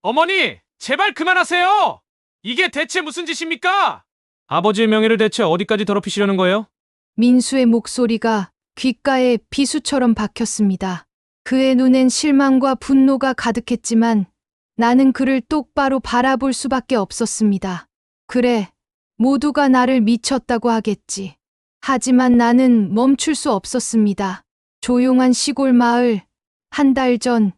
어머니, 제발 그만하세요! 이게 대체 무슨 짓입니까? 아버지의 명예를 대체 어디까지 더럽히시려는 거예요? 민수의 목소리가 귓가에 비수처럼 박혔습니다. 그의 눈엔 실망과 분노가 가득했지만 나는 그를 똑바로 바라볼 수밖에 없었습니다. 그래, 모두가 나를 미쳤다고 하겠지. 하지만 나는 멈출 수 없었습니다. 조용한 시골 마을, 한 달 전,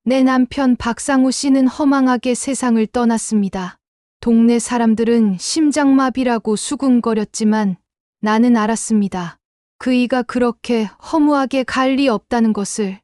내 남편 박상우 씨는 허망하게 세상을 떠났습니다. 동네 사람들은 심장마비라고 수군거렸지만 나는 알았습니다. 그이가 그렇게 허무하게 갈 리 없다는 것을.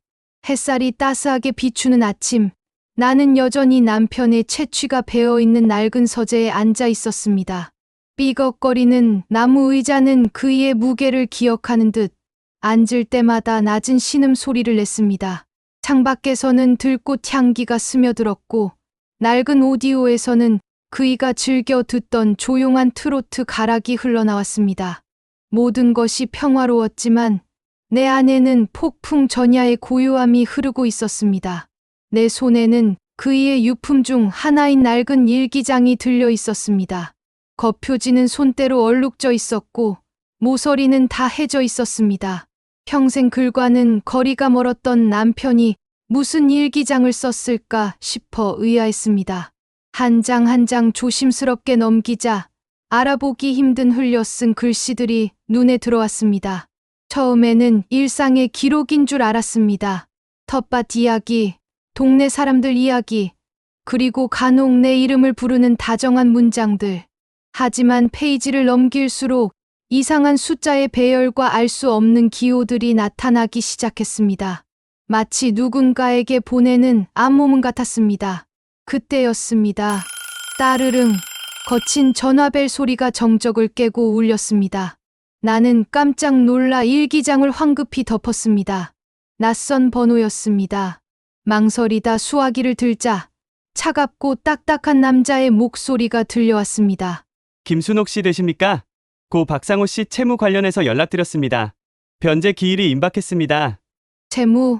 햇살이 따스하게 비추는 아침, 나는 여전히 남편의 채취가 배어있는 낡은 서재에 앉아 있었습니다. 삐걱거리는 나무 의자는 그이의 무게를 기억하는 듯 앉을 때마다 낮은 신음소리를 냈습니다. 창밖에서는 들꽃 향기가 스며들었고 낡은 오디오에서는 그이가 즐겨 듣던 조용한 트로트 가락이 흘러나왔습니다. 모든 것이 평화로웠지만 내 안에는 폭풍 전야의 고요함이 흐르고 있었습니다. 내 손에는 그이의 유품 중 하나인 낡은 일기장이 들려 있었습니다. 겉표지는 손때로 얼룩져 있었고 모서리는 다 해져 있었습니다. 평생 글과는 거리가 멀었던 남편이 무슨 일기장을 썼을까 싶어 의아했습니다. 한 장 한 장 조심스럽게 넘기자 알아보기 힘든 흘려 쓴 글씨들이 눈에 들어왔습니다. 처음에는 일상의 기록인 줄 알았습니다. 텃밭 이야기, 동네 사람들 이야기, 그리고 간혹 내 이름을 부르는 다정한 문장들. 하지만 페이지를 넘길수록 이상한 숫자의 배열과 알 수 없는 기호들이 나타나기 시작했습니다. 마치 누군가에게 보내는 암호문 같았습니다. 그때였습니다. 따르릉, 거친 전화벨 소리가 정적을 깨고 울렸습니다. 나는 깜짝 놀라 일기장을 황급히 덮었습니다. 낯선 번호였습니다. 망설이다 수화기를 들자 차갑고 딱딱한 남자의 목소리가 들려왔습니다. 김순옥 씨 되십니까? 고 박상우 씨 채무 관련해서 연락드렸습니다. 변제 기일이 임박했습니다. 채무,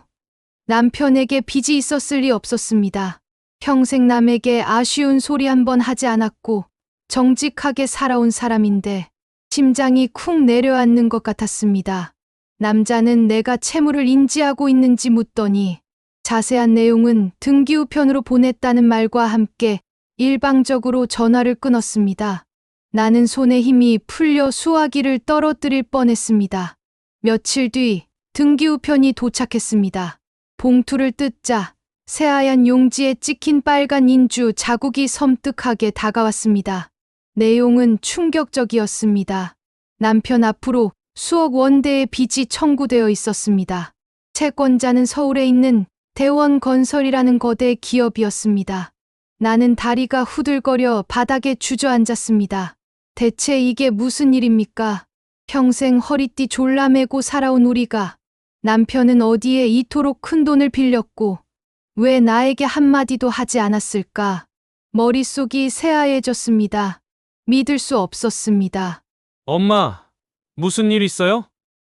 남편에게 빚이 있었을 리 없었습니다. 평생 남에게 아쉬운 소리 한 번 하지 않았고 정직하게 살아온 사람인데 심장이 쿵 내려앉는 것 같았습니다. 남자는 내가 채무를 인지하고 있는지 묻더니 자세한 내용은 등기우편으로 보냈다는 말과 함께 일방적으로 전화를 끊었습니다. 나는 손에 힘이 풀려 수화기를 떨어뜨릴 뻔했습니다. 며칠 뒤 등기우편이 도착했습니다. 봉투를 뜯자 새하얀 용지에 찍힌 빨간 인주 자국이 섬뜩하게 다가왔습니다. 내용은 충격적이었습니다. 남편 앞으로 수억 원대의 빚이 청구되어 있었습니다. 채권자는 서울에 있는 대원건설이라는 거대 기업이었습니다. 나는 다리가 후들거려 바닥에 주저앉았습니다. 대체 이게 무슨 일입니까? 평생 허리띠 졸라매고 살아온 우리가 남편은 어디에 이토록 큰 돈을 빌렸고 왜 나에게 한마디도 하지 않았을까? 머릿속이 새하얘졌습니다. 믿을 수 없었습니다. 엄마, 무슨 일 있어요?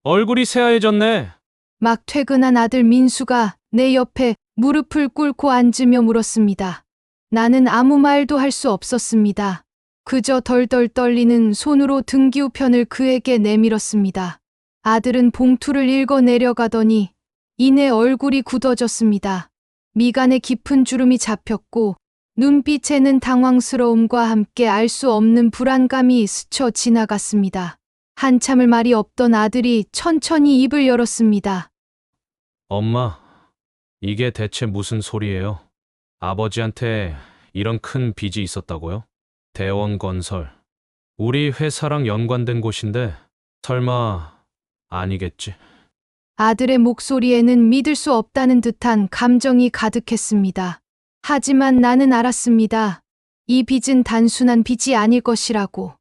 얼굴이 새하얘졌네. 막 퇴근한 아들 민수가 내 옆에 무릎을 꿇고 앉으며 물었습니다. 나는 아무 말도 할 수 없었습니다. 그저 덜덜 떨리는 손으로 등기우편을 그에게 내밀었습니다. 아들은 봉투를 읽어 내려가더니 이내 얼굴이 굳어졌습니다. 미간에 깊은 주름이 잡혔고 눈빛에는 당황스러움과 함께 알 수 없는 불안감이 스쳐 지나갔습니다. 한참을 말이 없던 아들이 천천히 입을 열었습니다. 엄마, 이게 대체 무슨 소리예요? 아버지한테 이런 큰 빚이 있었다고요? 대원건설. 우리 회사랑 연관된 곳인데 설마 아니겠지? 아들의 목소리에는 믿을 수 없다는 듯한 감정이 가득했습니다. 하지만 나는 알았습니다. 이 빚은 단순한 빚이 아닐 것이라고.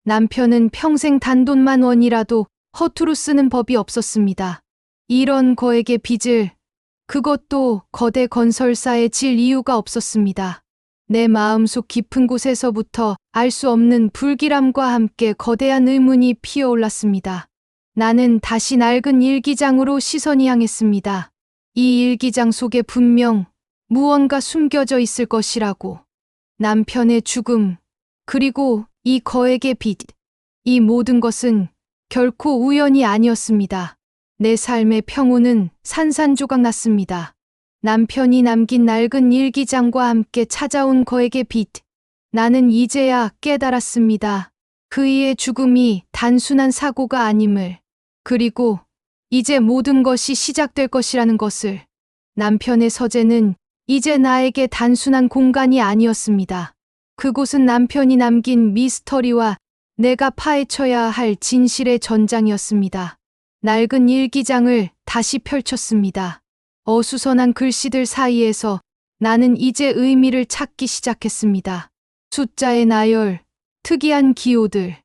남편은 평생 단돈만 원이라도 허투루 쓰는 법이 없었습니다. 이런 거액의 빚을, 그것도 거대 건설사에 질 이유가 없었습니다. 내 마음속 깊은 곳에서부터 알 수 없는 불길함과 함께 거대한 의문이 피어올랐습니다. 나는 다시 낡은 일기장으로 시선이 향했습니다. 이 일기장 속에 분명 무언가 숨겨져 있을 것이라고. 남편의 죽음, 그리고 이 거액의 빚. 이 모든 것은 결코 우연이 아니었습니다. 내 삶의 평온은 산산조각 났습니다. 남편이 남긴 낡은 일기장과 함께 찾아온 거액의 빚. 나는 이제야 깨달았습니다. 그이의 죽음이 단순한 사고가 아님을. 그리고 이제 모든 것이 시작될 것이라는 것을. 남편의 서재는 이제 나에게 단순한 공간이 아니었습니다. 그곳은 남편이 남긴 미스터리와 내가 파헤쳐야 할 진실의 전장이었습니다. 낡은 일기장을 다시 펼쳤습니다. 어수선한 글씨들 사이에서 나는 이제 의미를 찾기 시작했습니다. 숫자의 나열, 특이한 기호들,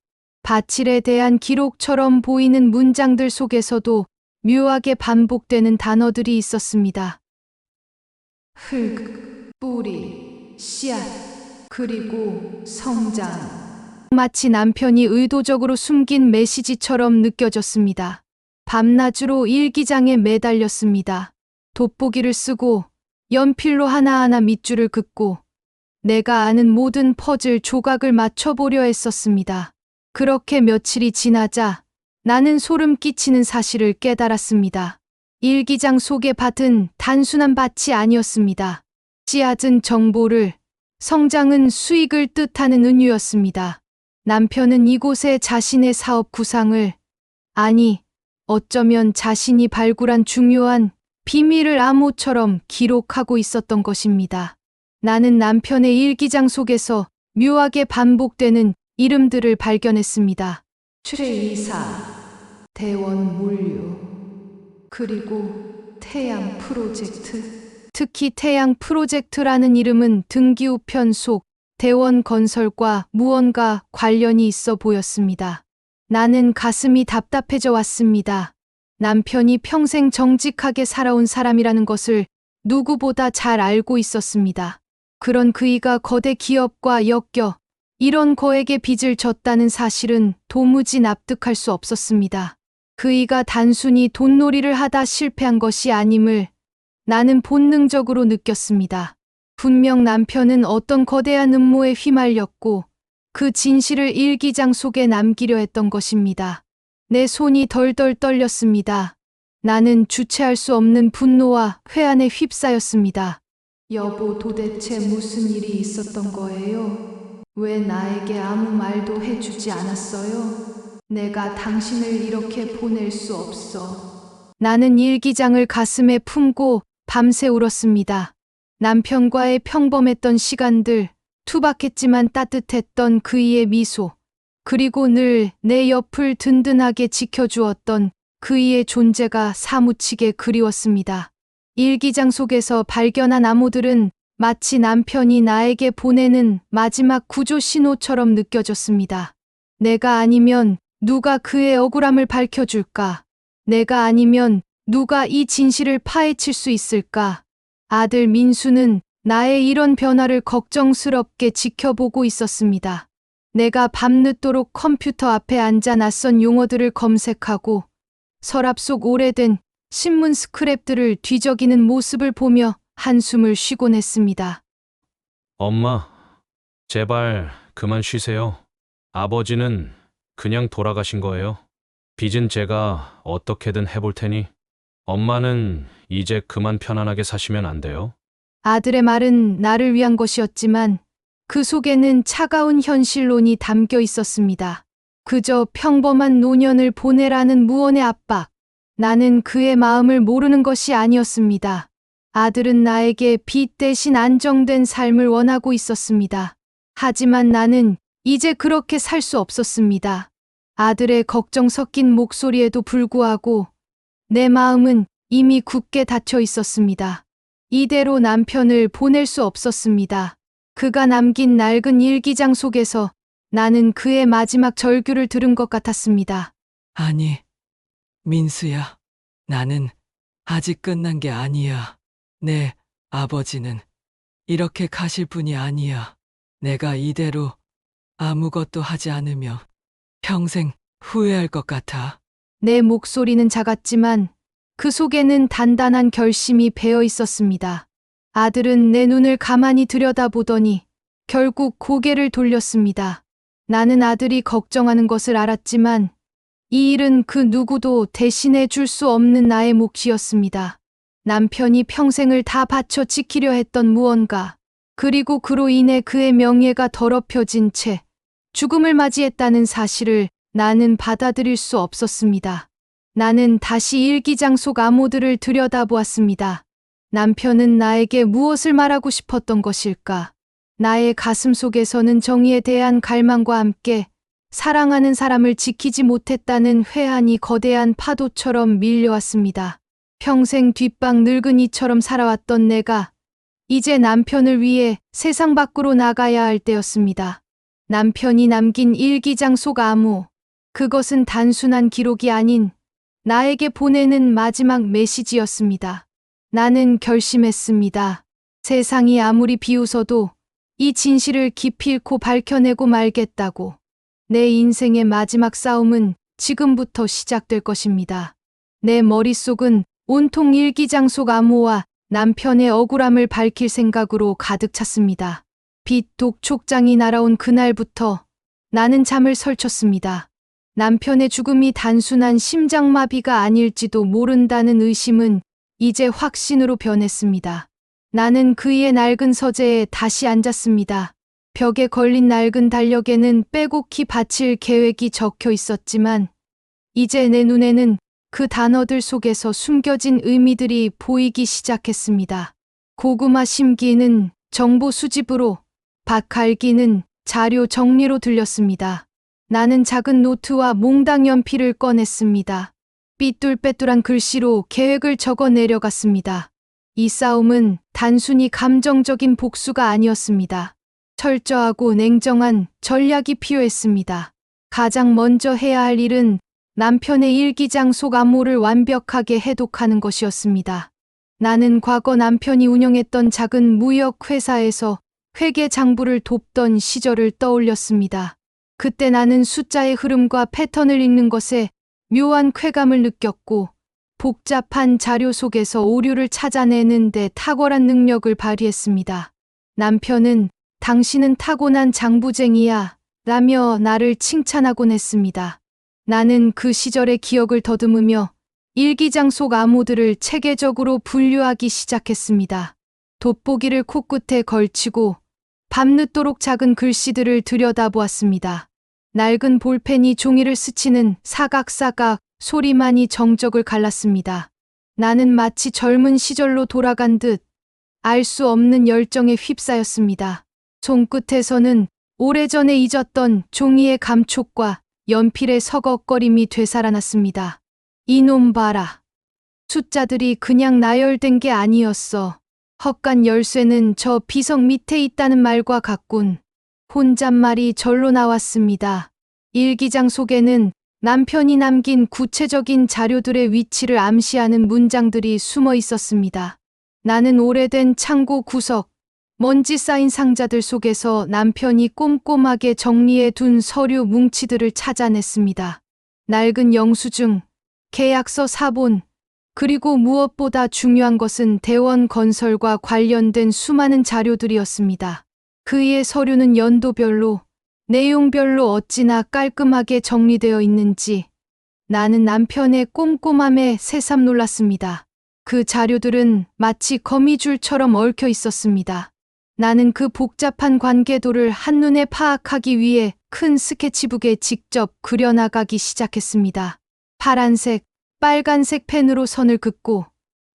바칠에 대한 기록처럼 보이는 문장들 속에서도 묘하게 반복되는 단어들이 있었습니다. 흙, 뿌리, 씨앗, 그리고 성장. 마치 남편이 의도적으로 숨긴 메시지처럼 느껴졌습니다. 밤낮으로 일기장에 매달렸습니다. 돋보기를 쓰고 연필로 하나하나 밑줄을 긋고 내가 아는 모든 퍼즐 조각을 맞춰보려 했었습니다. 그렇게 며칠이 지나자 나는 소름 끼치는 사실을 깨달았습니다. 일기장 속의 밭은 단순한 밭이 아니었습니다. 씨앗은 정보를, 성장은 수익을 뜻하는 은유였습니다. 남편은 이곳에 자신의 사업 구상을, 아니, 어쩌면 자신이 발굴한 중요한 비밀을 암호처럼 기록하고 있었던 것입니다. 나는 남편의 일기장 속에서 묘하게 반복되는 이름들을 발견했습니다. 최이사, 대원 물류, 그리고 태양 프로젝트. 특히 태양 프로젝트라는 이름은 등기우편 속 대원 건설과 무언가 관련이 있어 보였습니다. 나는 가슴이 답답해져 왔습니다. 남편이 평생 정직하게 살아온 사람이라는 것을 누구보다 잘 알고 있었습니다. 그런 그이가 거대 기업과 엮여 이런 거액의 빚을 졌다는 사실은 도무지 납득할 수 없었습니다. 그이가 단순히 돈놀이를 하다 실패한 것이 아님을 나는 본능적으로 느꼈습니다. 분명 남편은 어떤 거대한 음모에 휘말렸고 그 진실을 일기장 속에 남기려 했던 것입니다. 내 손이 덜덜 떨렸습니다. 나는 주체할 수 없는 분노와 회한에 휩싸였습니다. 여보, 도대체 무슨 일이 있었던 거예요? 왜 나에게 아무 말도 해주지 않았어요? 내가 당신을 이렇게 보낼 수 없어. 나는 일기장을 가슴에 품고 밤새 울었습니다. 남편과의 평범했던 시간들, 투박했지만 따뜻했던 그이의 미소, 그리고 늘 내 옆을 든든하게 지켜주었던 그이의 존재가 사무치게 그리웠습니다. 일기장 속에서 발견한 암호들은 마치 남편이 나에게 보내는 마지막 구조 신호처럼 느껴졌습니다. 내가 아니면 누가 그의 억울함을 밝혀줄까? 내가 아니면 누가 이 진실을 파헤칠 수 있을까? 아들 민수는 나의 이런 변화를 걱정스럽게 지켜보고 있었습니다. 내가 밤늦도록 컴퓨터 앞에 앉아 낯선 용어들을 검색하고 서랍 속 오래된 신문 스크랩들을 뒤적이는 모습을 보며 한숨을 쉬곤 했습니다. 엄마, 제발 그만 쉬세요. 아버지는 그냥 돌아가신 거예요. 빚은 제가 어떻게든 해볼 테니 엄마는 이제 그만 편안하게 사시면 안 돼요? 아들의 말은 나를 위한 것이었지만 그 속에는 차가운 현실론이 담겨 있었습니다. 그저 평범한 노년을 보내라는 무언의 압박. 나는 그의 마음을 모르는 것이 아니었습니다. 아들은 나에게 빚 대신 안정된 삶을 원하고 있었습니다. 하지만 나는 이제 그렇게 살 수 없었습니다. 아들의 걱정 섞인 목소리에도 불구하고 내 마음은 이미 굳게 닫혀 있었습니다. 이대로 남편을 보낼 수 없었습니다. 그가 남긴 낡은 일기장 속에서 나는 그의 마지막 절규를 들은 것 같았습니다. 아니, 민수야, 나는 아직 끝난 게 아니야. 내 아버지는 이렇게 가실 분이 아니야. 내가 이대로 아무것도 하지 않으면 평생 후회할 것 같아. 내 목소리는 작았지만 그 속에는 단단한 결심이 배어 있었습니다. 아들은 내 눈을 가만히 들여다보더니 결국 고개를 돌렸습니다. 나는 아들이 걱정하는 것을 알았지만 이 일은 그 누구도 대신해 줄 수 없는 나의 몫이었습니다. 남편이 평생을 다 바쳐 지키려 했던 무언가, 그리고 그로 인해 그의 명예가 더럽혀진 채 죽음을 맞이했다는 사실을 나는 받아들일 수 없었습니다. 나는 다시 일기장 속 암호들을 들여다보았습니다. 남편은 나에게 무엇을 말하고 싶었던 것일까? 나의 가슴 속에서는 정의에 대한 갈망과 함께 사랑하는 사람을 지키지 못했다는 회한이 거대한 파도처럼 밀려왔습니다. 평생 뒷방 늙은이처럼 살아왔던 내가 이제 남편을 위해 세상 밖으로 나가야 할 때였습니다. 남편이 남긴 일기장 속 암호, 그것은 단순한 기록이 아닌 나에게 보내는 마지막 메시지였습니다. 나는 결심했습니다. 세상이 아무리 비웃어도 이 진실을 기필코 밝혀내고 말겠다고. 내 인생의 마지막 싸움은 지금부터 시작될 것입니다. 내 머릿속은 온통 일기장 속 암호와 남편의 억울함을 밝힐 생각으로 가득 찼습니다. 빛 독촉장이 날아온 그날부터 나는 잠을 설쳤습니다. 남편의 죽음이 단순한 심장마비가 아닐지도 모른다는 의심은 이제 확신으로 변했습니다. 나는 그의 낡은 서재에 다시 앉았습니다. 벽에 걸린 낡은 달력에는 빼곡히 바칠 계획이 적혀 있었지만 이제 내 눈에는 그 단어들 속에서 숨겨진 의미들이 보이기 시작했습니다. 고구마 심기는 정보 수집으로, 밭 갈기는 자료 정리로 들렸습니다. 나는 작은 노트와 몽당 연필을 꺼냈습니다. 삐뚤빼뚤한 글씨로 계획을 적어 내려갔습니다. 이 싸움은 단순히 감정적인 복수가 아니었습니다. 철저하고 냉정한 전략이 필요했습니다. 가장 먼저 해야 할 일은 남편의 일기장 속 암호를 완벽하게 해독하는 것이었습니다. 나는 과거 남편이 운영했던 작은 무역 회사에서 회계 장부를 돕던 시절을 떠올렸습니다. 그때 나는 숫자의 흐름과 패턴을 읽는 것에 묘한 쾌감을 느꼈고 복잡한 자료 속에서 오류를 찾아내는 데 탁월한 능력을 발휘했습니다. 남편은 당신은 타고난 장부쟁이야 라며 나를 칭찬하곤 했습니다. 나는 그 시절의 기억을 더듬으며 일기장 속 암호들을 체계적으로 분류하기 시작했습니다. 돋보기를 코끝에 걸치고 밤늦도록 작은 글씨들을 들여다보았습니다. 낡은 볼펜이 종이를 스치는 사각사각 소리만이 정적을 갈랐습니다. 나는 마치 젊은 시절로 돌아간 듯 알 수 없는 열정에 휩싸였습니다. 손끝에서는 오래전에 잊었던 종이의 감촉과 연필의 서걱거림이 되살아났습니다. 이놈 봐라. 숫자들이 그냥 나열된 게 아니었어. 헛간 열쇠는 저 비석 밑에 있다는 말과 같군. 혼잣말이 절로 나왔습니다. 일기장 속에는 남편이 남긴 구체적인 자료들의 위치를 암시하는 문장들이 숨어 있었습니다. 나는 오래된 창고 구석, 먼지 쌓인 상자들 속에서 남편이 꼼꼼하게 정리해 둔 서류 뭉치들을 찾아냈습니다. 낡은 영수증, 계약서 사본, 그리고 무엇보다 중요한 것은 대원 건설과 관련된 수많은 자료들이었습니다. 그의 서류는 연도별로, 내용별로 어찌나 깔끔하게 정리되어 있는지 나는 남편의 꼼꼼함에 새삼 놀랐습니다. 그 자료들은 마치 거미줄처럼 얽혀 있었습니다. 나는 그 복잡한 관계도를 한눈에 파악하기 위해 큰 스케치북에 직접 그려나가기 시작했습니다. 파란색, 빨간색 펜으로 선을 긋고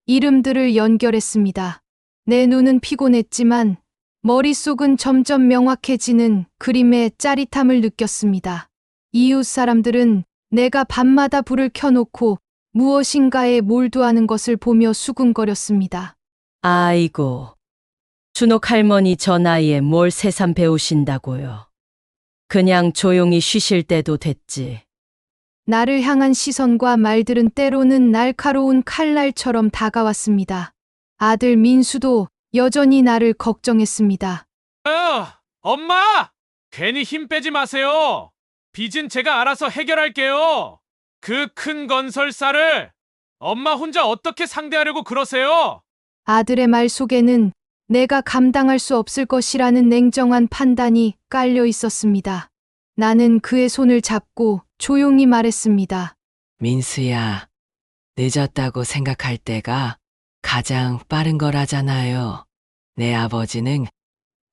이름들을 연결했습니다. 내 눈은 피곤했지만 머릿속은 점점 명확해지는 그림의 짜릿함을 느꼈습니다. 이웃 사람들은 내가 밤마다 불을 켜놓고 무엇인가에 몰두하는 것을 보며 수군거렸습니다. 아이고, 준옥 할머니 저 나이에 뭘 새삼 배우신다고요. 그냥 조용히 쉬실 때도 됐지. 나를 향한 시선과 말들은 때로는 날카로운 칼날처럼 다가왔습니다. 아들 민수도 여전히 나를 걱정했습니다. 엄마! 괜히 힘 빼지 마세요. 빚은 제가 알아서 해결할게요. 그 큰 건설사를 엄마 혼자 어떻게 상대하려고 그러세요? 아들의 말 속에는 내가 감당할 수 없을 것이라는 냉정한 판단이 깔려 있었습니다. 나는 그의 손을 잡고 조용히 말했습니다. 민수야, 늦었다고 생각할 때가 가장 빠른 거라잖아요. 내 아버지는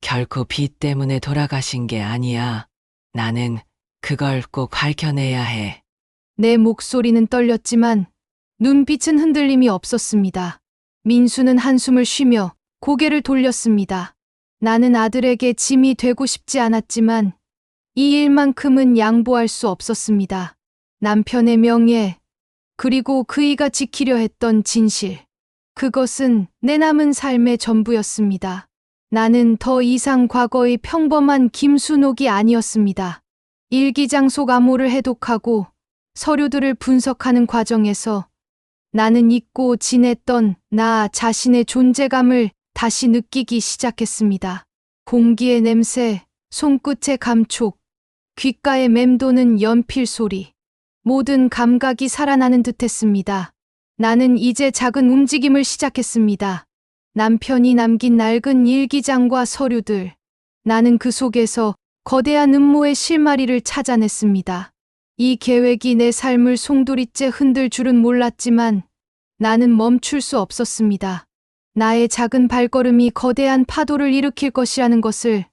결코 빚 때문에 돌아가신 게 아니야. 나는 그걸 꼭 밝혀내야 해. 내 목소리는 떨렸지만 눈빛은 흔들림이 없었습니다. 민수는 한숨을 쉬며 고개를 돌렸습니다. 나는 아들에게 짐이 되고 싶지 않았지만 이 일만큼은 양보할 수 없었습니다. 남편의 명예, 그리고 그이가 지키려 했던 진실. 그것은 내 남은 삶의 전부였습니다. 나는 더 이상 과거의 평범한 김순옥이 아니었습니다. 일기장속 암호를 해독하고 서류들을 분석하는 과정에서 나는 잊고 지냈던 나 자신의 존재감을 다시 느끼기 시작했습니다. 공기의 냄새, 손끝의 감촉, 귓가에 맴도는 연필 소리. 모든 감각이 살아나는 듯했습니다. 나는 이제 작은 움직임을 시작했습니다. 남편이 남긴 낡은 일기장과 서류들. 나는 그 속에서 거대한 음모의 실마리를 찾아냈습니다. 이 계획이 내 삶을 송두리째 흔들 줄은 몰랐지만 나는 멈출 수 없었습니다. 나의 작은 발걸음이 거대한 파도를 일으킬 것이라는 것을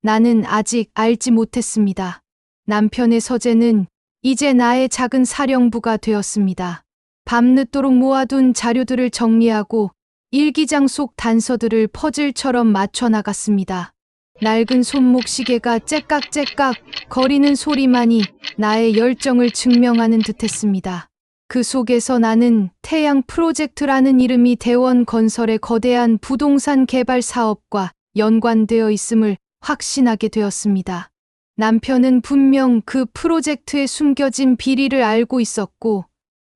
나는 아직 알지 못했습니다. 남편의 서재는 이제 나의 작은 사령부가 되었습니다. 밤늦도록 모아둔 자료들을 정리하고 일기장 속 단서들을 퍼즐처럼 맞춰 나갔습니다. 낡은 손목시계가 째깍째깍 거리는 소리만이 나의 열정을 증명하는 듯했습니다. 그 속에서 나는 태양 프로젝트라는 이름이 대원 건설의 거대한 부동산 개발 사업과 연관되어 있음을 확신하게 되었습니다. 남편은 분명 그 프로젝트에 숨겨진 비리를 알고 있었고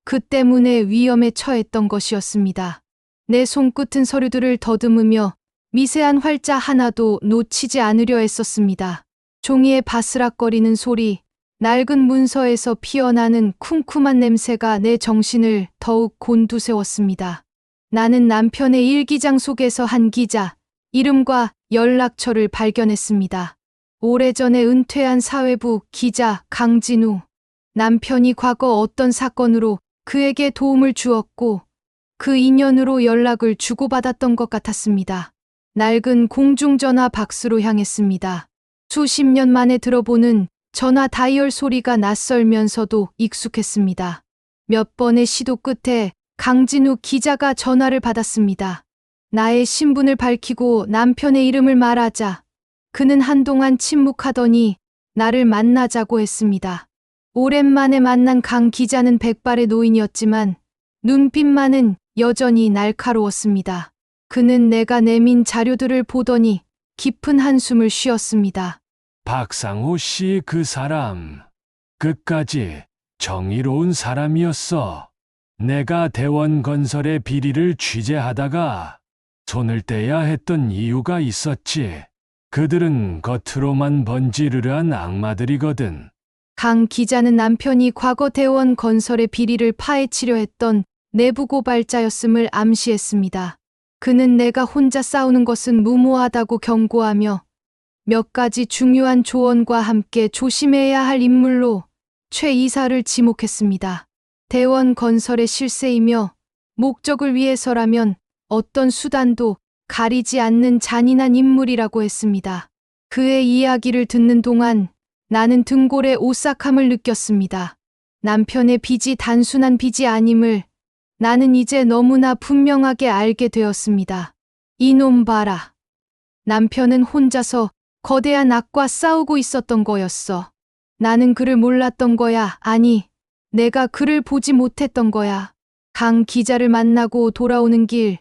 그 때문에 위험에 처했던 것이었습니다. 내 손끝은 서류들을 더듬으며 미세한 활자 하나도 놓치지 않으려 했었습니다. 종이의 바스락거리는 소리, 낡은 문서에서 피어나는 쿰쿰한 냄새가 내 정신을 더욱 곤두세웠습니다. 나는 남편의 일기장 속에서 한 기자, 이름과 연락처를 발견했습니다. 오래전에 은퇴한 사회부 기자 강진우. 남편이 과거 어떤 사건으로 그에게 도움을 주었고 그 인연으로 연락을 주고받았던 것 같았습니다. 낡은 공중전화 박스로 향했습니다. 수십 년 만에 들어보는 전화 다이얼 소리가 낯설면서도 익숙했습니다. 몇 번의 시도 끝에 강진우 기자가 전화를 받았습니다. 나의 신분을 밝히고 남편의 이름을 말하자 그는 한동안 침묵하더니 나를 만나자고 했습니다. 오랜만에 만난 강 기자는 백발의 노인이었지만 눈빛만은 여전히 날카로웠습니다. 그는 내가 내민 자료들을 보더니 깊은 한숨을 쉬었습니다. 박상호 씨 그 사람, 끝까지 정의로운 사람이었어. 내가 대원건설의 비리를 취재하다가 손을 떼야 했던 이유가 있었지. 그들은 겉으로만 번지르르한 악마들이거든. 강 기자는 남편이 과거 대원건설의 비리를 파헤치려 했던 내부 고발자였음을 암시했습니다. 그는 내가 혼자 싸우는 것은 무모하다고 경고하며 몇 가지 중요한 조언과 함께 조심해야 할 인물로 최 이사를 지목했습니다. 대원건설의 실세이며 목적을 위해서라면 어떤 수단도 가리지 않는 잔인한 인물이라고 했습니다. 그의 이야기를 듣는 동안 나는 등골에 오싹함을 느꼈습니다. 남편의 빚이 단순한 빚이 아님을 나는 이제 너무나 분명하게 알게 되었습니다. 이놈 봐라. 남편은 혼자서 거대한 악과 싸우고 있었던 거였어. 나는 그를 몰랐던 거야. 아니, 내가 그를 보지 못했던 거야. 강 기자를 만나고 돌아오는 길,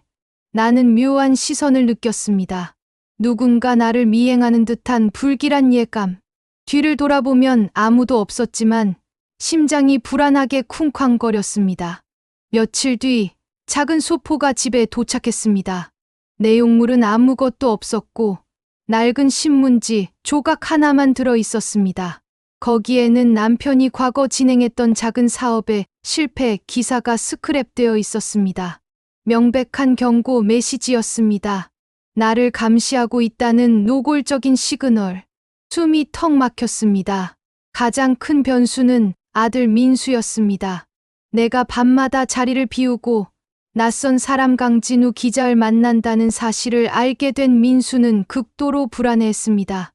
나는 묘한 시선을 느꼈습니다. 누군가 나를 미행하는 듯한 불길한 예감. 뒤를 돌아보면 아무도 없었지만 심장이 불안하게 쿵쾅거렸습니다. 며칠 뒤 작은 소포가 집에 도착했습니다. 내용물은 아무것도 없었고 낡은 신문지 조각 하나만 들어 있었습니다. 거기에는 남편이 과거 진행했던 작은 사업의 실패 기사가 스크랩되어 있었습니다. 명백한 경고 메시지였습니다. 나를 감시하고 있다는 노골적인 시그널. 숨이 턱 막혔습니다. 가장 큰 변수는 아들 민수였습니다. 내가 밤마다 자리를 비우고 낯선 사람 강진우 기자를 만난다는 사실을 알게 된 민수는 극도로 불안해했습니다.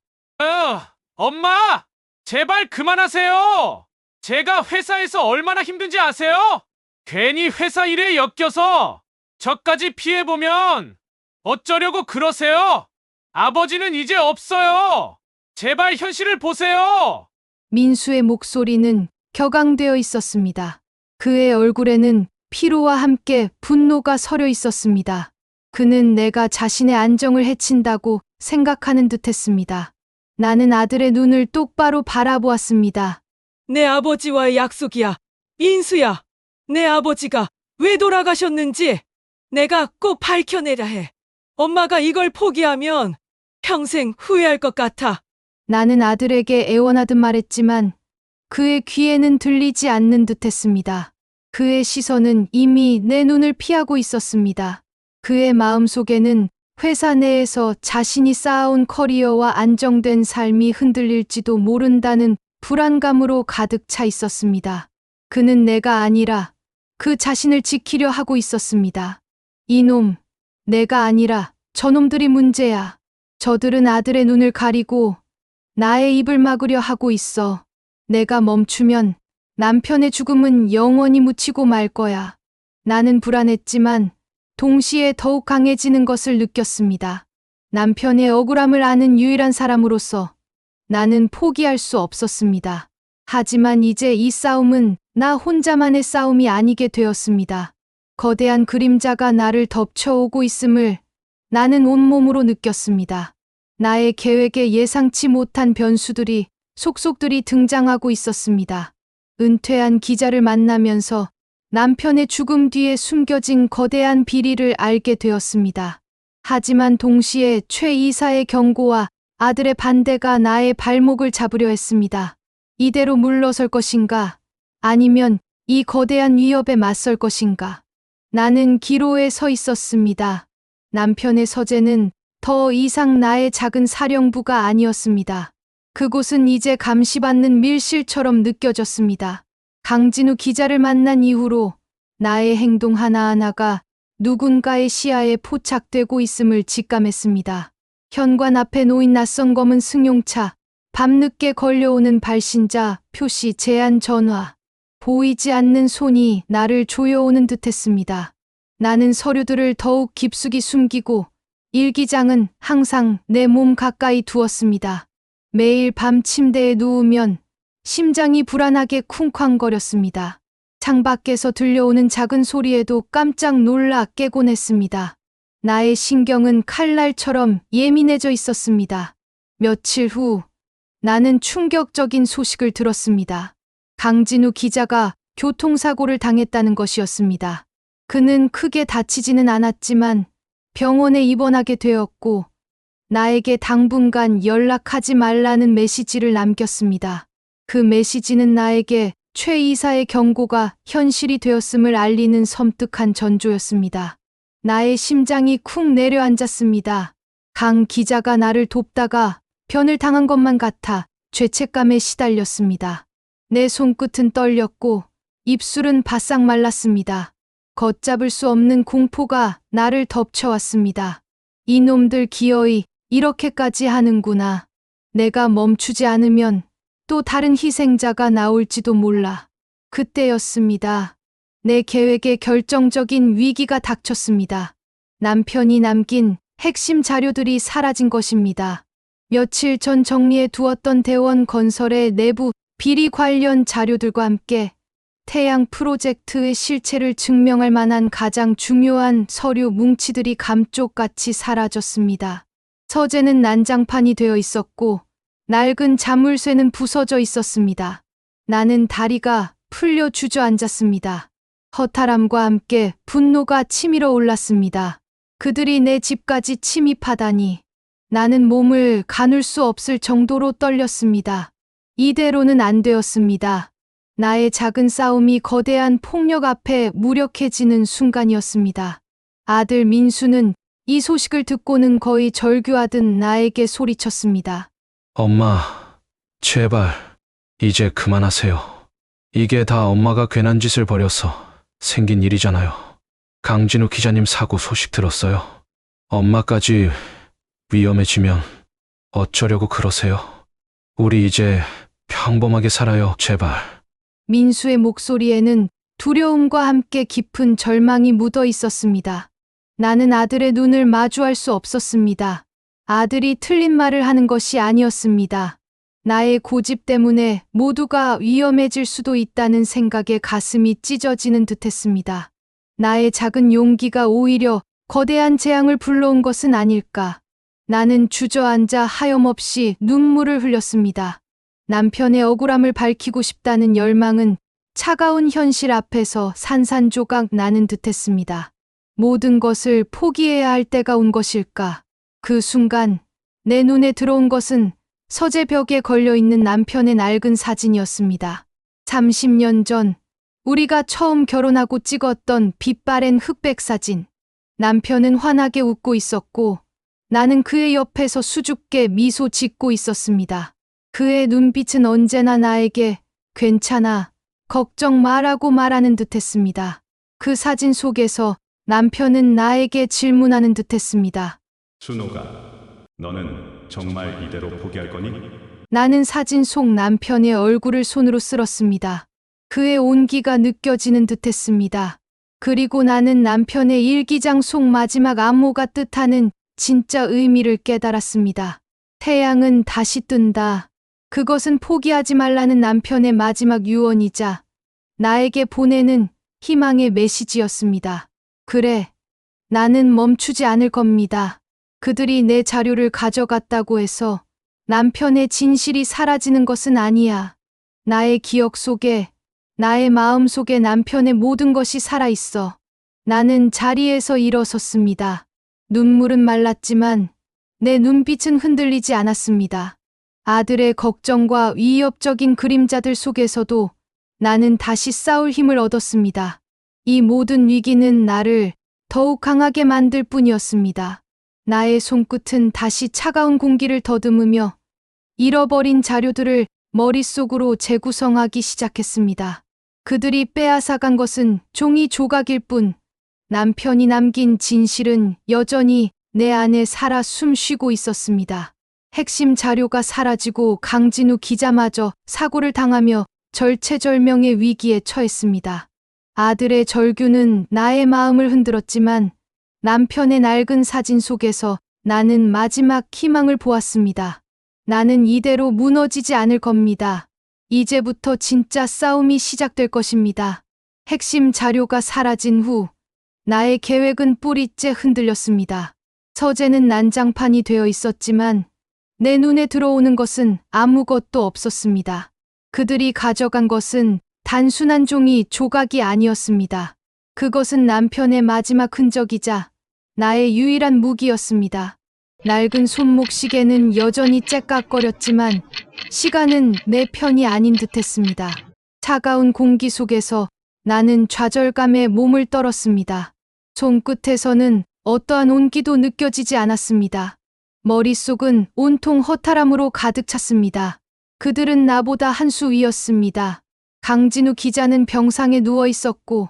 엄마! 제발 그만하세요! 제가 회사에서 얼마나 힘든지 아세요? 괜히 회사 일에 엮여서 저까지 피해보면 어쩌려고 그러세요? 아버지는 이제 없어요! 제발 현실을 보세요! 민수의 목소리는 격앙되어 있었습니다. 그의 얼굴에는 피로와 함께 분노가 서려 있었습니다. 그는 내가 자신의 안정을 해친다고 생각하는 듯했습니다. 나는 아들의 눈을 똑바로 바라보았습니다. 내 아버지와의 약속이야. 인수야. 내 아버지가 왜 돌아가셨는지 내가 꼭 밝혀내야 해. 엄마가 이걸 포기하면 평생 후회할 것 같아. 나는 아들에게 애원하듯 말했지만 그의 귀에는 들리지 않는 듯했습니다. 그의 시선은 이미 내 눈을 피하고 있었습니다. 그의 마음속에는 회사 내에서 자신이 쌓아온 커리어와 안정된 삶이 흔들릴지도 모른다는 불안감으로 가득 차 있었습니다. 그는 내가 아니라 그 자신을 지키려 하고 있었습니다. 이놈, 내가 아니라 저놈들이 문제야. 저들은 아들의 눈을 가리고 나의 입을 막으려 하고 있어. 내가 멈추면 남편의 죽음은 영원히 묻히고 말 거야. 나는 불안했지만 동시에 더욱 강해지는 것을 느꼈습니다. 남편의 억울함을 아는 유일한 사람으로서 나는 포기할 수 없었습니다. 하지만 이제 이 싸움은 나 혼자만의 싸움이 아니게 되었습니다. 거대한 그림자가 나를 덮쳐오고 있음을 나는 온몸으로 느꼈습니다. 나의 계획에 예상치 못한 변수들이 속속들이 등장하고 있었습니다. 은퇴한 기자를 만나면서 남편의 죽음 뒤에 숨겨진 거대한 비리를 알게 되었습니다. 하지만 동시에 최 이사의 경고와 아들의 반대가 나의 발목을 잡으려 했습니다. 이대로 물러설 것인가? 아니면 이 거대한 위협에 맞설 것인가? 나는 기로에 서 있었습니다. 남편의 서재는 더 이상 나의 작은 사령부가 아니었습니다. 그곳은 이제 감시받는 밀실처럼 느껴졌습니다. 강진우 기자를 만난 이후로 나의 행동 하나하나가 누군가의 시야에 포착되고 있음을 직감했습니다. 현관 앞에 놓인 낯선 검은 승용차, 밤늦게 걸려오는 발신자, 표시 제한 전화, 보이지 않는 손이 나를 조여오는 듯했습니다. 나는 서류들을 더욱 깊숙이 숨기고 일기장은 항상 내 몸 가까이 두었습니다. 매일 밤 침대에 누우면 심장이 불안하게 쿵쾅거렸습니다. 창밖에서 들려오는 작은 소리에도 깜짝 놀라 깨곤 했습니다. 나의 신경은 칼날처럼 예민해져 있었습니다. 며칠 후 나는 충격적인 소식을 들었습니다. 강진우 기자가 교통사고를 당했다는 것이었습니다. 그는 크게 다치지는 않았지만 병원에 입원하게 되었고 나에게 당분간 연락하지 말라는 메시지를 남겼습니다. 그 메시지는 나에게 최 이사의 경고가 현실이 되었음을 알리는 섬뜩한 전조였습니다. 나의 심장이 쿵 내려앉았습니다. 강 기자가 나를 돕다가 변을 당한 것만 같아 죄책감에 시달렸습니다. 내 손끝은 떨렸고 입술은 바싹 말랐습니다. 걷잡을 수 없는 공포가 나를 덮쳐왔습니다. 이놈들 기어이 이렇게까지 하는구나. 내가 멈추지 않으면 또 다른 희생자가 나올지도 몰라. 그때였습니다. 내 계획에 결정적인 위기가 닥쳤습니다. 남편이 남긴 핵심 자료들이 사라진 것입니다. 며칠 전 정리해 두었던 대원 건설의 내부 비리 관련 자료들과 함께 태양 프로젝트의 실체를 증명할 만한 가장 중요한 서류 뭉치들이 감쪽같이 사라졌습니다. 서재는 난장판이 되어 있었고 낡은 자물쇠는 부서져 있었습니다. 나는 다리가 풀려 주저앉았습니다. 허탈함과 함께 분노가 치밀어 올랐습니다. 그들이 내 집까지 침입하다니. 나는 몸을 가눌 수 없을 정도로 떨렸습니다. 이대로는 안 되었습니다. 나의 작은 싸움이 거대한 폭력 앞에 무력해지는 순간이었습니다. 아들 민수는 이 소식을 듣고는 거의 절규하듯 나에게 소리쳤습니다. 엄마, 제발, 이제 그만하세요. 이게 다 엄마가 괜한 짓을 벌여서 생긴 일이잖아요. 강진우 기자님 사고 소식 들었어요. 엄마까지 위험해지면 어쩌려고 그러세요? 우리 이제 평범하게 살아요, 제발. 민수의 목소리에는 두려움과 함께 깊은 절망이 묻어 있었습니다. 나는 아들의 눈을 마주할 수 없었습니다. 아들이 틀린 말을 하는 것이 아니었습니다. 나의 고집 때문에 모두가 위험해질 수도 있다는 생각에 가슴이 찢어지는 듯했습니다. 나의 작은 용기가 오히려 거대한 재앙을 불러온 것은 아닐까. 나는 주저앉아 하염없이 눈물을 흘렸습니다. 남편의 억울함을 밝히고 싶다는 열망은 차가운 현실 앞에서 산산조각 나는 듯했습니다. 모든 것을 포기해야 할 때가 온 것일까. 그 순간 내 눈에 들어온 것은 서재벽에 걸려있는 남편의 낡은 사진이었습니다. 30년 전 우리가 처음 결혼하고 찍었던 빛바랜 흑백 사진. 남편은 환하게 웃고 있었고 나는 그의 옆에서 수줍게 미소 짓고 있었습니다. 그의 눈빛은 언제나 나에게 괜찮아, 걱정 마라고 말하는 듯했습니다. 그 사진 속에서 남편은 나에게 질문하는 듯했습니다. 순호가, 너는 정말 이대로 포기할 거니? 나는 사진 속 남편의 얼굴을 손으로 쓸었습니다. 그의 온기가 느껴지는 듯했습니다. 그리고 나는 남편의 일기장 속 마지막 암호가 뜻하는 진짜 의미를 깨달았습니다. 태양은 다시 뜬다. 그것은 포기하지 말라는 남편의 마지막 유언이자 나에게 보내는 희망의 메시지였습니다. 그래, 나는 멈추지 않을 겁니다. 그들이 내 자료를 가져갔다고 해서 남편의 진실이 사라지는 것은 아니야. 나의 기억 속에, 나의 마음 속에 남편의 모든 것이 살아있어. 나는 자리에서 일어섰습니다. 눈물은 말랐지만 내 눈빛은 흔들리지 않았습니다. 아들의 걱정과 위협적인 그림자들 속에서도 나는 다시 싸울 힘을 얻었습니다. 이 모든 위기는 나를 더욱 강하게 만들 뿐이었습니다. 나의 손끝은 다시 차가운 공기를 더듬으며 잃어버린 자료들을 머릿속으로 재구성하기 시작했습니다. 그들이 빼앗아간 것은 종이 조각일 뿐 남편이 남긴 진실은 여전히 내 안에 살아 숨쉬고 있었습니다. 핵심 자료가 사라지고 강진우 기자마저 사고를 당하며 절체절명의 위기에 처했습니다. 아들의 절규는 나의 마음을 흔들었지만 남편의 낡은 사진 속에서 나는 마지막 희망을 보았습니다. 나는 이대로 무너지지 않을 겁니다. 이제부터 진짜 싸움이 시작될 것입니다. 핵심 자료가 사라진 후 나의 계획은 뿌리째 흔들렸습니다. 서재는 난장판이 되어 있었지만 내 눈에 들어오는 것은 아무것도 없었습니다. 그들이 가져간 것은 단순한 종이 조각이 아니었습니다. 그것은 남편의 마지막 흔적이자 나의 유일한 무기였습니다. 낡은 손목 시계는 여전히 째깍거렸지만 시간은 내 편이 아닌 듯했습니다. 차가운 공기 속에서 나는 좌절감에 몸을 떨었습니다. 손끝에서는 어떠한 온기도 느껴지지 않았습니다. 머릿속은 온통 허탈함으로 가득 찼습니다. 그들은 나보다 한 수 위였습니다. 강진우 기자는 병상에 누워 있었고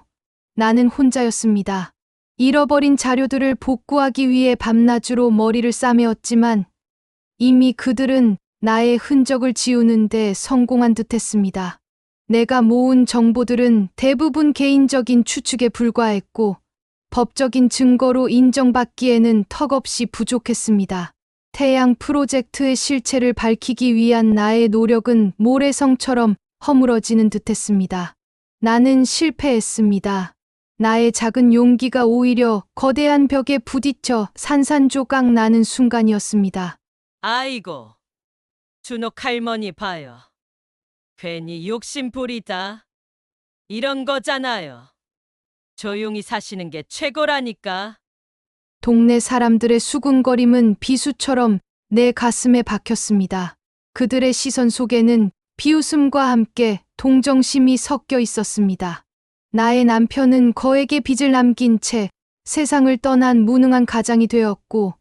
나는 혼자였습니다. 잃어버린 자료들을 복구하기 위해 밤낮으로 머리를 싸매었지만 이미 그들은 나의 흔적을 지우는데 성공한 듯했습니다. 내가 모은 정보들은 대부분 개인적인 추측에 불과했고 법적인 증거로 인정받기에는 턱없이 부족했습니다. 태양 프로젝트의 실체를 밝히기 위한 나의 노력은 모래성처럼 허물어지는 듯했습니다. 나는 실패했습니다. 나의 작은 용기가 오히려 거대한 벽에 부딪혀 산산조각 나는 순간이었습니다. 아이고, 준옥 할머니 봐요. 괜히 욕심 부리다. 이런 거잖아요. 조용히 사시는 게 최고라니까. 동네 사람들의 수군거림은 비수처럼 내 가슴에 박혔습니다. 그들의 시선 속에는 비웃음과 함께 동정심이 섞여 있었습니다. 나의 남편은 거액의 빚을 남긴 채 세상을 떠난 무능한 가장이 되었고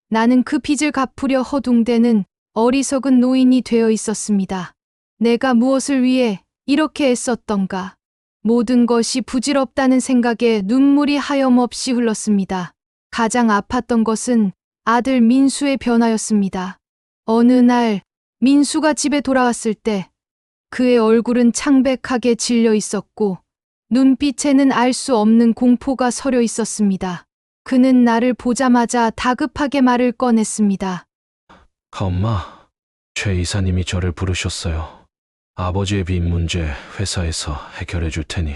나는 그 빚을 갚으려 허둥대는 어리석은 노인이 되어 있었습니다. 내가 무엇을 위해 이렇게 애썼던가. 모든 것이 부질없다는 생각에 눈물이 하염없이 흘렀습니다. 가장 아팠던 것은 아들 민수의 변화였습니다. 어느 날 민수가 집에 돌아왔을 때 그의 얼굴은 창백하게 질려 있었고 눈빛에는 알 수 없는 공포가 서려 있었습니다. 그는 나를 보자마자 다급하게 말을 꺼냈습니다. 엄마, 최 이사님이 저를 부르셨어요. 아버지의 빚 문제 회사에서 해결해 줄 테니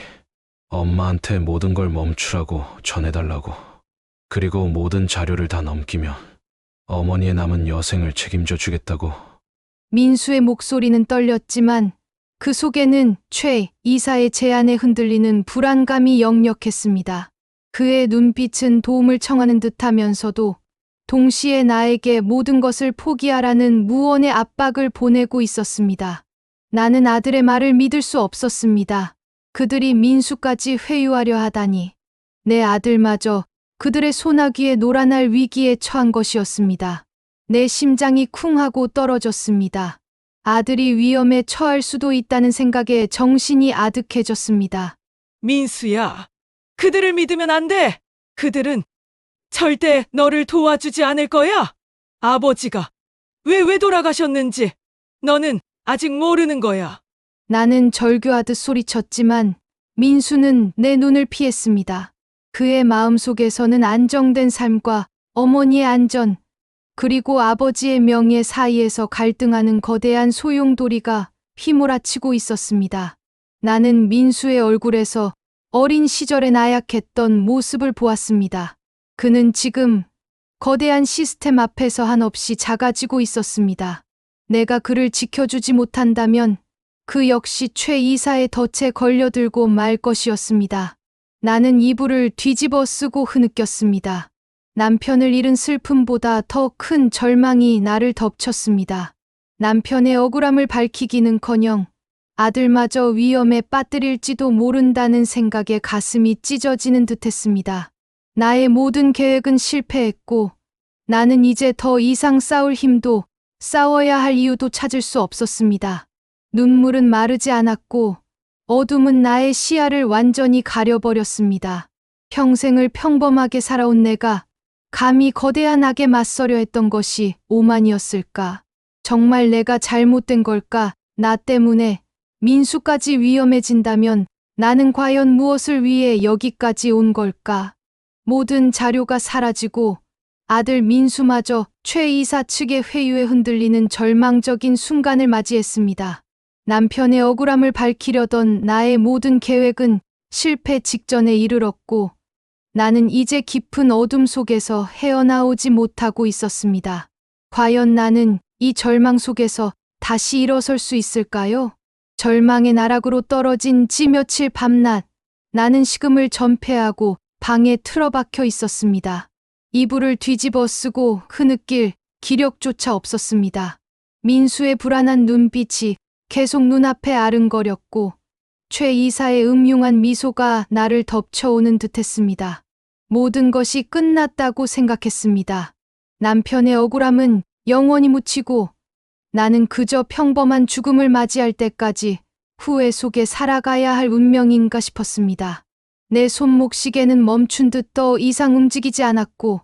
엄마한테 모든 걸 멈추라고 전해달라고. 그리고 모든 자료를 다 넘기면 어머니의 남은 여생을 책임져 주겠다고. 민수의 목소리는 떨렸지만 그 속에는 최 이사의 제안에 흔들리는 불안감이 역력했습니다. 그의 눈빛은 도움을 청하는 듯하면서도 동시에 나에게 모든 것을 포기하라는 무언의 압박을 보내고 있었습니다. 나는 아들의 말을 믿을 수 없었습니다. 그들이 민수까지 회유하려 하다니. 내 아들마저 그들의 소나기에 놀아날 위기에 처한 것이었습니다. 내 심장이 쿵 하고 떨어졌습니다. 아들이 위험에 처할 수도 있다는 생각에 정신이 아득해졌습니다. 민수야, 그들을 믿으면 안 돼. 그들은 절대 너를 도와주지 않을 거야. 아버지가 왜 돌아가셨는지 너는 아직 모르는 거야. 나는 절규하듯 소리쳤지만 민수는 내 눈을 피했습니다. 그의 마음속에서는 안정된 삶과 어머니의 안전, 그리고 아버지의 명예 사이에서 갈등하는 거대한 소용돌이가 휘몰아치고 있었습니다. 나는 민수의 얼굴에서 어린 시절에 나약했던 모습을 보았습니다. 그는 지금 거대한 시스템 앞에서 한없이 작아지고 있었습니다. 내가 그를 지켜주지 못한다면 그 역시 최 이사의 덫에 걸려들고 말 것이었습니다. 나는 이불을 뒤집어 쓰고 흐느꼈습니다. 남편을 잃은 슬픔보다 더 큰 절망이 나를 덮쳤습니다. 남편의 억울함을 밝히기는커녕 아들마저 위험에 빠뜨릴지도 모른다는 생각에 가슴이 찢어지는 듯했습니다. 나의 모든 계획은 실패했고 나는 이제 더 이상 싸울 힘도 싸워야 할 이유도 찾을 수 없었습니다. 눈물은 마르지 않았고 어둠은 나의 시야를 완전히 가려버렸습니다. 평생을 평범하게 살아온 내가 감히 거대한 악에 맞서려 했던 것이 오만이었을까? 정말 내가 잘못된 걸까? 나 때문에 민수까지 위험해진다면 나는 과연 무엇을 위해 여기까지 온 걸까? 모든 자료가 사라지고 아들 민수마저 최 이사 측의 회유에 흔들리는 절망적인 순간을 맞이했습니다. 남편의 억울함을 밝히려던 나의 모든 계획은 실패 직전에 이르렀고 나는 이제 깊은 어둠 속에서 헤어나오지 못하고 있었습니다. 과연 나는 이 절망 속에서 다시 일어설 수 있을까요? 절망의 나락으로 떨어진 지 며칠 밤낮, 나는 식음을 전폐하고 방에 틀어박혀 있었습니다. 이불을 뒤집어 쓰고 흐느낄 기력조차 없었습니다. 민수의 불안한 눈빛이 계속 눈앞에 아른거렸고 최 이사의 음흉한 미소가 나를 덮쳐오는 듯했습니다. 모든 것이 끝났다고 생각했습니다. 남편의 억울함은 영원히 묻히고 나는 그저 평범한 죽음을 맞이할 때까지 후회 속에 살아가야 할 운명인가 싶었습니다. 내 손목시계는 멈춘 듯 더 이상 움직이지 않았고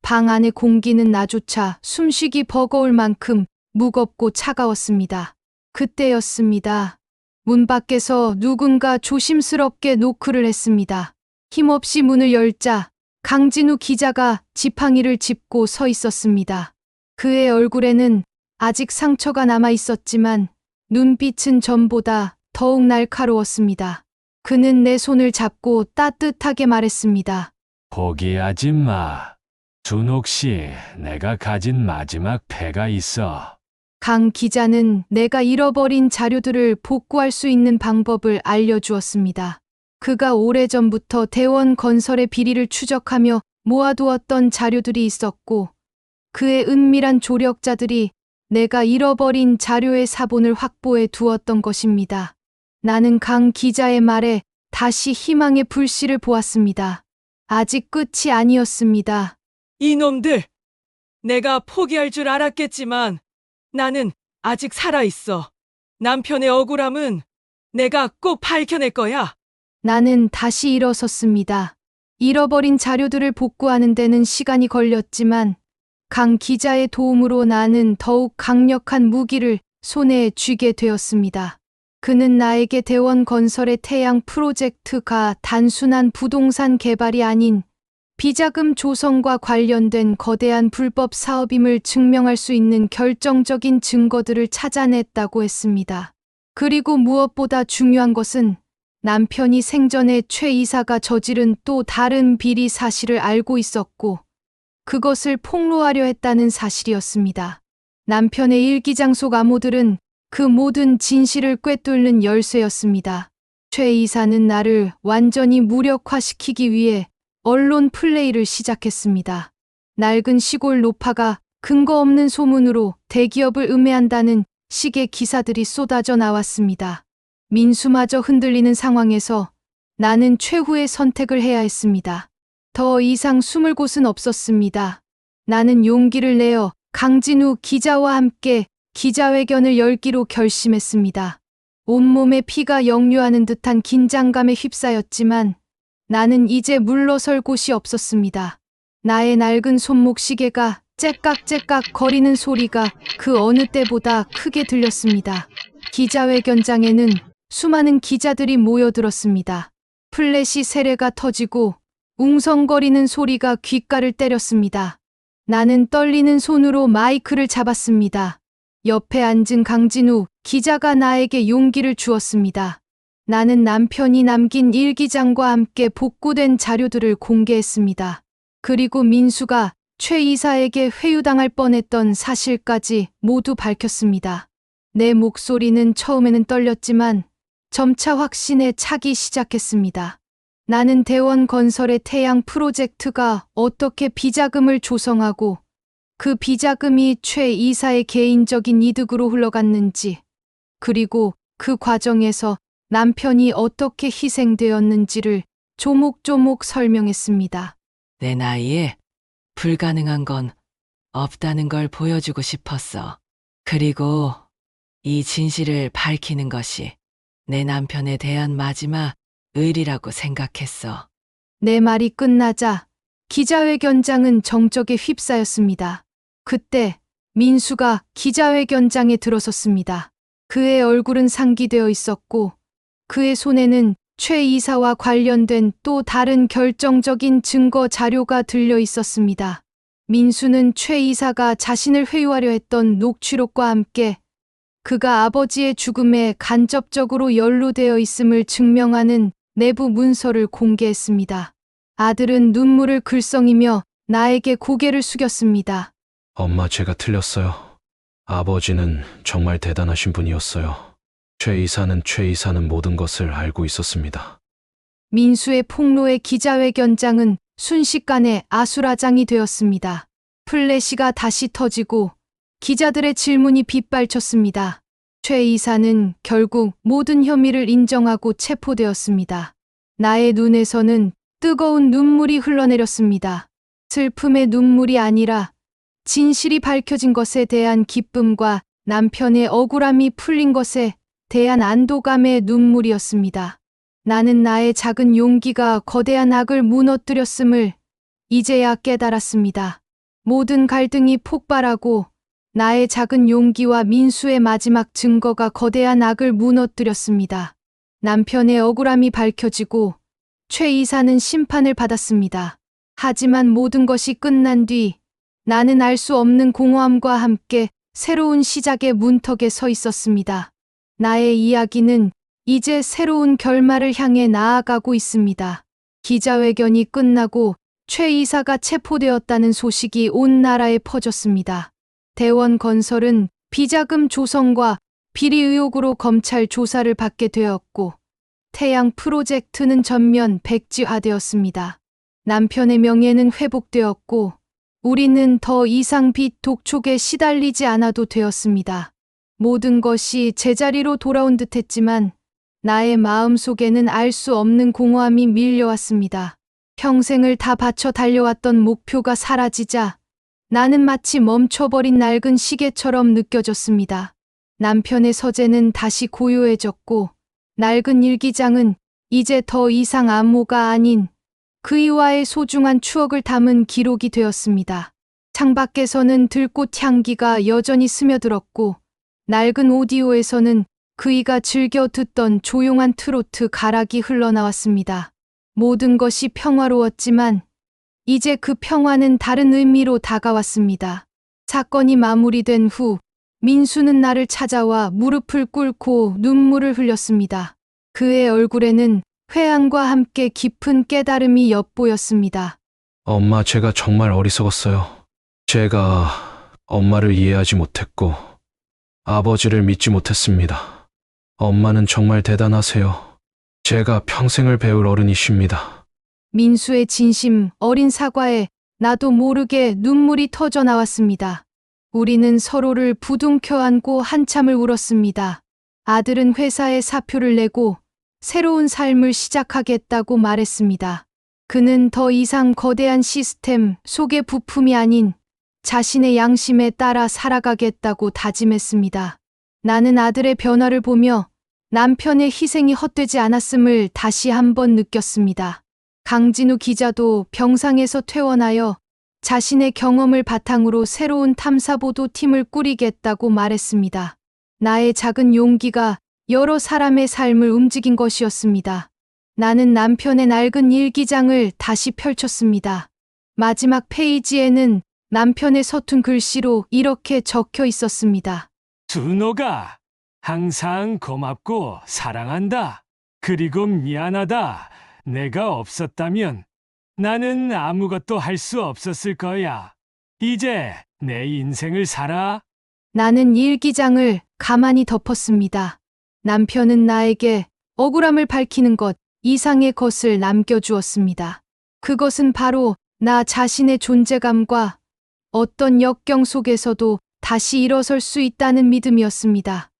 방 안의 공기는 나조차 숨쉬기 버거울 만큼 무겁고 차가웠습니다. 그때였습니다. 문 밖에서 누군가 조심스럽게 노크를 했습니다. 힘없이 문을 열자 강진우 기자가 지팡이를 짚고 서 있었습니다. 그의 얼굴에는 아직 상처가 남아 있었지만 눈빛은 전보다 더욱 날카로웠습니다. 그는 내 손을 잡고 따뜻하게 말했습니다. 포기하지 마. 준옥 씨, 내가 가진 마지막 패가 있어. 강 기자는 내가 잃어버린 자료들을 복구할 수 있는 방법을 알려주었습니다. 그가 오래전부터 대원 건설의 비리를 추적하며 모아두었던 자료들이 있었고 그의 은밀한 조력자들이 내가 잃어버린 자료의 사본을 확보해 두었던 것입니다. 나는 강 기자의 말에 다시 희망의 불씨를 보았습니다. 아직 끝이 아니었습니다. 이놈들! 내가 포기할 줄 알았겠지만 나는 아직 살아있어. 남편의 억울함은 내가 꼭 밝혀낼 거야. 나는 다시 일어섰습니다. 잃어버린 자료들을 복구하는 데는 시간이 걸렸지만 강 기자의 도움으로 나는 더욱 강력한 무기를 손에 쥐게 되었습니다. 그는 나에게 대원 건설의 태양 프로젝트가 단순한 부동산 개발이 아닌 비자금 조성과 관련된 거대한 불법 사업임을 증명할 수 있는 결정적인 증거들을 찾아냈다고 했습니다. 그리고 무엇보다 중요한 것은 남편이 생전에 최 이사가 저지른 또 다른 비리 사실을 알고 있었고 그것을 폭로하려 했다는 사실이었습니다. 남편의 일기장 속 암호들은 그 모든 진실을 꿰뚫는 열쇠였습니다. 최 이사는 나를 완전히 무력화시키기 위해 언론 플레이를 시작했습니다. 낡은 시골 노파가 근거 없는 소문으로 대기업을 음해한다는 식의 기사들이 쏟아져 나왔습니다. 민수마저 흔들리는 상황에서 나는 최후의 선택을 해야 했습니다. 더 이상 숨을 곳은 없었습니다. 나는 용기를 내어 강진우 기자와 함께 기자회견을 열기로 결심했습니다. 온몸에 피가 역류하는 듯한 긴장감에 휩싸였지만 나는 이제 물러설 곳이 없었습니다. 나의 낡은 손목 시계가 째깍째깍 거리는 소리가 그 어느 때보다 크게 들렸습니다. 기자회견장에는 수많은 기자들이 모여들었습니다. 플래시 세례가 터지고 웅성거리는 소리가 귓가를 때렸습니다. 나는 떨리는 손으로 마이크를 잡았습니다. 옆에 앉은 강진우 기자가 나에게 용기를 주었습니다. 나는 남편이 남긴 일기장과 함께 복구된 자료들을 공개했습니다. 그리고 민수가 최 이사에게 회유당할 뻔했던 사실까지 모두 밝혔습니다. 내 목소리는 처음에는 떨렸지만 점차 확신에 차기 시작했습니다. 나는 대원 건설의 태양 프로젝트가 어떻게 비자금을 조성하고 그 비자금이 최 이사의 개인적인 이득으로 흘러갔는지, 그리고 그 과정에서 남편이 어떻게 희생되었는지를 조목조목 설명했습니다. 내 나이에 불가능한 건 없다는 걸 보여주고 싶었어. 그리고 이 진실을 밝히는 것이 내 남편에 대한 마지막 의리라고 생각했어. 내 말이 끝나자 기자회견장은 정적에 휩싸였습니다. 그때 민수가 기자회견장에 들어섰습니다. 그의 얼굴은 상기되어 있었고 그의 손에는 최 이사와 관련된 또 다른 결정적인 증거 자료가 들려 있었습니다. 민수는 최 이사가 자신을 회유하려 했던 녹취록과 함께 그가 아버지의 죽음에 간접적으로 연루되어 있음을 증명하는 내부 문서를 공개했습니다. 아들은 눈물을 글썽이며 나에게 고개를 숙였습니다. 엄마, 제가 틀렸어요. 아버지는 정말 대단하신 분이었어요. 최 이사는 모든 것을 알고 있었습니다. 민수의 폭로에 기자회견장은 순식간에 아수라장이 되었습니다. 플래시가 다시 터지고 기자들의 질문이 빗발쳤습니다. 최 이사는 결국 모든 혐의를 인정하고 체포되었습니다. 나의 눈에서는 뜨거운 눈물이 흘러내렸습니다. 슬픔의 눈물이 아니라 진실이 밝혀진 것에 대한 기쁨과 남편의 억울함이 풀린 것에 대한 안도감의 눈물이었습니다. 나는 나의 작은 용기가 거대한 악을 무너뜨렸음을 이제야 깨달았습니다. 모든 갈등이 폭발하고 나의 작은 용기와 민수의 마지막 증거가 거대한 악을 무너뜨렸습니다. 남편의 억울함이 밝혀지고 최 이사는 심판을 받았습니다. 하지만 모든 것이 끝난 뒤 나는 알 수 없는 공허함과 함께 새로운 시작의 문턱에 서 있었습니다. 나의 이야기는 이제 새로운 결말을 향해 나아가고 있습니다. 기자회견이 끝나고 최 이사가 체포되었다는 소식이 온 나라에 퍼졌습니다. 대원 건설은 비자금 조성과 비리 의혹으로 검찰 조사를 받게 되었고 태양 프로젝트는 전면 백지화되었습니다. 남편의 명예는 회복되었고 우리는 더 이상 빚 독촉에 시달리지 않아도 되었습니다. 모든 것이 제자리로 돌아온 듯했지만 나의 마음 속에는 알 수 없는 공허함이 밀려왔습니다. 평생을 다 바쳐 달려왔던 목표가 사라지자 나는 마치 멈춰버린 낡은 시계처럼 느껴졌습니다. 남편의 서재는 다시 고요해졌고 낡은 일기장은 이제 더 이상 암호가 아닌 그이와의 소중한 추억을 담은 기록이 되었습니다. 창밖에서는 들꽃 향기가 여전히 스며들었고 낡은 오디오에서는 그이가 즐겨 듣던 조용한 트로트 가락이 흘러나왔습니다. 모든 것이 평화로웠지만 이제 그 평화는 다른 의미로 다가왔습니다. 사건이 마무리된 후 민수는 나를 찾아와 무릎을 꿇고 눈물을 흘렸습니다. 그의 얼굴에는 회한과 함께 깊은 깨달음이 엿보였습니다. 엄마, 제가 정말 어리석었어요. 제가 엄마를 이해하지 못했고 아버지를 믿지 못했습니다. 엄마는 정말 대단하세요. 제가 평생을 배울 어른이십니다. 민수의 진심 어린 사과에 나도 모르게 눈물이 터져 나왔습니다. 우리는 서로를 부둥켜 안고 한참을 울었습니다. 아들은 회사에 사표를 내고 새로운 삶을 시작하겠다고 말했습니다. 그는 더 이상 거대한 시스템 속의 부품이 아닌 자신의 양심에 따라 살아가겠다고 다짐했습니다. 나는 아들의 변화를 보며 남편의 희생이 헛되지 않았음을 다시 한번 느꼈습니다. 강진우 기자도 병상에서 퇴원하여 자신의 경험을 바탕으로 새로운 탐사보도 팀을 꾸리겠다고 말했습니다. 나의 작은 용기가 여러 사람의 삶을 움직인 것이었습니다. 나는 남편의 낡은 일기장을 다시 펼쳤습니다. 마지막 페이지에는 남편의 서툰 글씨로 이렇게 적혀 있었습니다. 준호가 항상 고맙고 사랑한다. 그리고 미안하다. 내가 없었다면 나는 아무것도 할 수 없었을 거야. 이제 내 인생을 살아. 나는 일기장을 가만히 덮었습니다. 남편은 나에게 억울함을 밝히는 것 이상의 것을 남겨주었습니다. 그것은 바로 나 자신의 존재감과 어떤 역경 속에서도 다시 일어설 수 있다는 믿음이었습니다.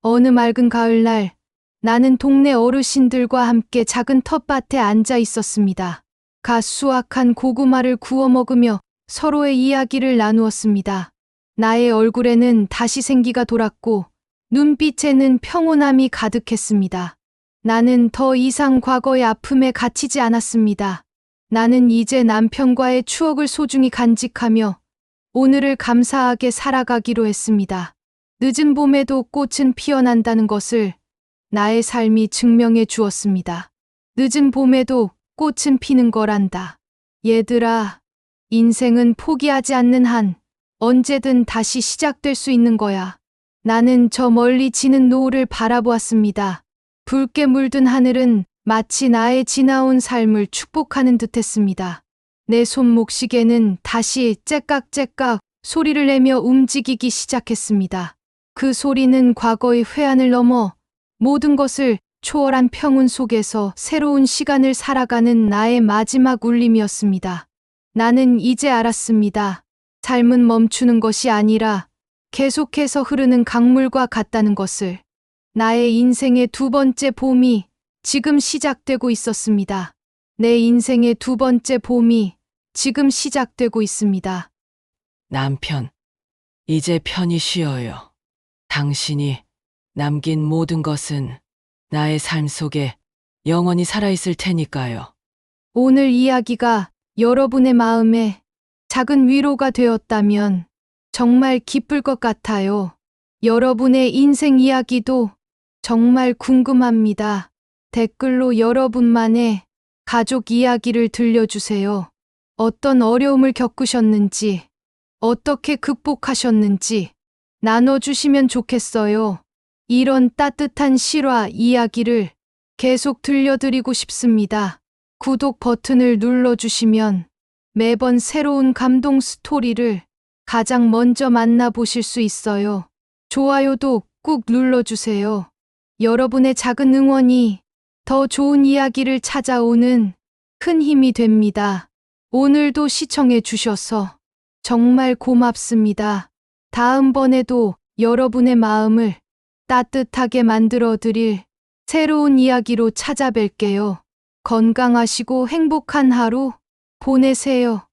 어느 맑은 가을날 나는 동네 어르신들과 함께 작은 텃밭에 앉아 있었습니다. 갓 수확한 고구마를 구워 먹으며 서로의 이야기를 나누었습니다. 나의 얼굴에는 다시 생기가 돌았고 눈빛에는 평온함이 가득했습니다. 나는 더 이상 과거의 아픔에 갇히지 않았습니다. 나는 이제 남편과의 추억을 소중히 간직하며 오늘을 감사하게 살아가기로 했습니다. 늦은 봄에도 꽃은 피어난다는 것을 나의 삶이 증명해 주었습니다. 늦은 봄에도 꽃은 피는 거란다. 얘들아, 인생은 포기하지 않는 한 언제든 다시 시작될 수 있는 거야. 나는 저 멀리 지는 노을을 바라보았습니다. 붉게 물든 하늘은 마치 나의 지나온 삶을 축복하는 듯했습니다. 내 손목 시계는 다시 째깍째깍 소리를 내며 움직이기 시작했습니다. 그 소리는 과거의 회한을 넘어 모든 것을 초월한 평온 속에서 새로운 시간을 살아가는 나의 마지막 울림이었습니다. 나는 이제 알았습니다. 삶은 멈추는 것이 아니라 계속해서 흐르는 강물과 같다는 것을. 나의 인생의 두 번째 봄이 지금 시작되고 있었습니다. 내 인생의 두 번째 봄이 지금 시작되고 있습니다. 남편, 이제 편히 쉬어요. 당신이 남긴 모든 것은 나의 삶 속에 영원히 살아있을 테니까요. 오늘 이야기가 여러분의 마음에 작은 위로가 되었다면 정말 기쁠 것 같아요. 여러분의 인생 이야기도 정말 궁금합니다. 댓글로 여러분만의 가족 이야기를 들려주세요. 어떤 어려움을 겪으셨는지, 어떻게 극복하셨는지 나눠주시면 좋겠어요. 이런 따뜻한 실화 이야기를 계속 들려드리고 싶습니다. 구독 버튼을 눌러주시면 매번 새로운 감동 스토리를 가장 먼저 만나보실 수 있어요. 좋아요도 꾹 눌러주세요. 여러분의 작은 응원이 더 좋은 이야기를 찾아오는 큰 힘이 됩니다. 오늘도 시청해 주셔서 정말 고맙습니다. 다음번에도 여러분의 마음을 따뜻하게 만들어 드릴 새로운 이야기로 찾아뵐게요. 건강하시고 행복한 하루 보내세요.